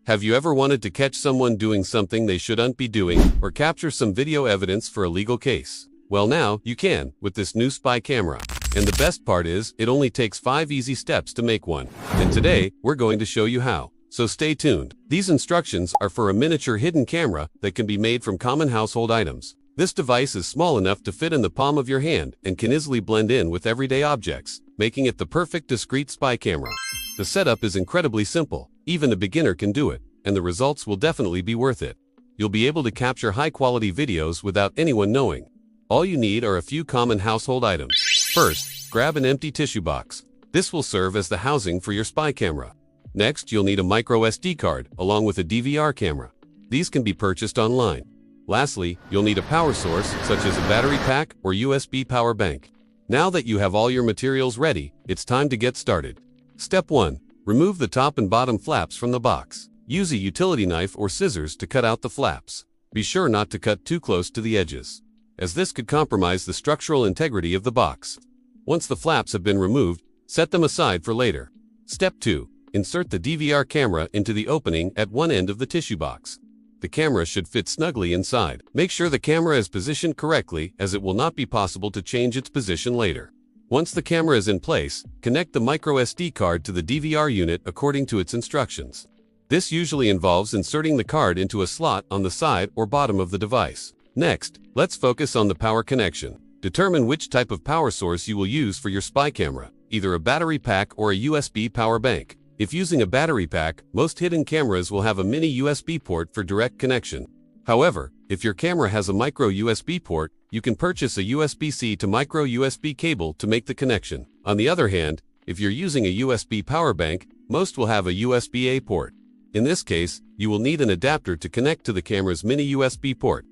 Have you ever wanted to catch someone doing something they shouldn't be doing, or capture some video evidence for a legal case? Well, now you can with this new spy camera. And the best part is, it only takes 5 easy steps to make one. And today, we're going to show you how. So stay tuned. These instructions are for a miniature hidden camera that can be made from common household items. This device is small enough to fit in the palm of your hand and can easily blend in with everyday objects, making it the perfect discreet spy camera. The setup is incredibly simple. Even a beginner can do it, and the results will definitely be worth it. You'll be able to capture high-quality videos without anyone knowing. All you need are a few common household items. First, grab an empty tissue box. This will serve as the housing for your spy camera. Next, you'll need a micro SD card along with a DVR camera. These can be purchased online. Lastly, you'll need a power source such as a battery pack or USB power bank. Now that you have all your materials ready, it's time to get started. Step 1. Remove the top and bottom flaps from the box. Use a utility knife or scissors to cut out the flaps. Be sure not to cut too close to the edges, as this could compromise the structural integrity of the box. Once the flaps have been removed, set them aside for later. Step 2. Insert the DVR camera into the opening at one end of the tissue box. The camera should fit snugly inside. Make sure the camera is positioned correctly, as it will not be possible to change its position later. Once the camera is in place, connect the micro SD card to the DVR unit according to its instructions. This usually involves inserting the card into a slot on the side or bottom of the device. Next, let's focus on the power connection. Determine which type of power source you will use for your spy camera, either a battery pack or a USB power bank. If using a battery pack, most hidden cameras will have a mini USB port for direct connection. However, if your camera has a micro USB port, you can purchase a USB-C to micro USB cable to make the connection. On the other hand, if you're using a USB power bank, most will have a USB-A port. In this case, you will need an adapter to connect to the camera's mini USB port.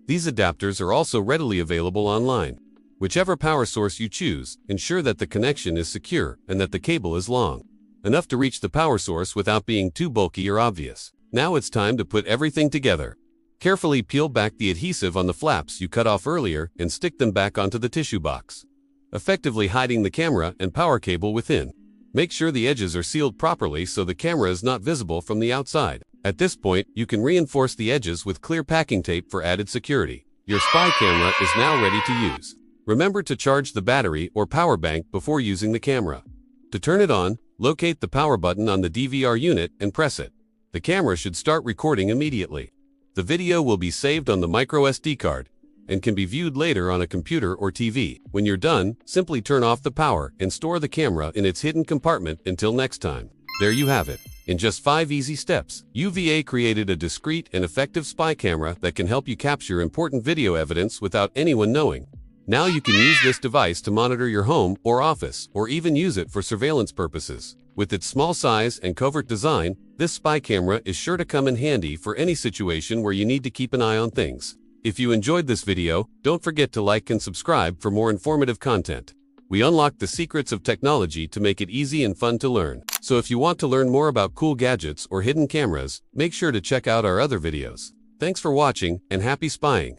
These adapters are also readily available online. Whichever power source you choose, ensure that the connection is secure and that the cable is long enough to reach the power source without being too bulky or obvious. Now it's time to put everything together. Carefully peel back the adhesive on the flaps you cut off earlier and stick them back onto the tissue box, effectively hiding the camera and power cable within. Make sure the edges are sealed properly so the camera is not visible from the outside. At this point, you can reinforce the edges with clear packing tape for added security. Your spy camera is now ready to use. Remember to charge the battery or power bank before using the camera. To turn it on, locate the power button on the DVR unit and press it. The camera should start recording immediately. The video will be saved on the micro SD card and can be viewed later on a computer or TV. When you're done, simply turn off the power and store the camera in its hidden compartment until next time. There you have it. In just 5 easy steps, UVA created a discreet and effective spy camera that can help you capture important video evidence without anyone knowing. Now you can use this device to monitor your home or office, or even use it for surveillance purposes. With its small size and covert design, this spy camera is sure to come in handy for any situation where you need to keep an eye on things. If you enjoyed this video, don't forget to like and subscribe for more informative content. We unlock the secrets of technology to make it easy and fun to learn. So if you want to learn more about cool gadgets or hidden cameras, make sure to check out our other videos. Thanks for watching, and happy spying!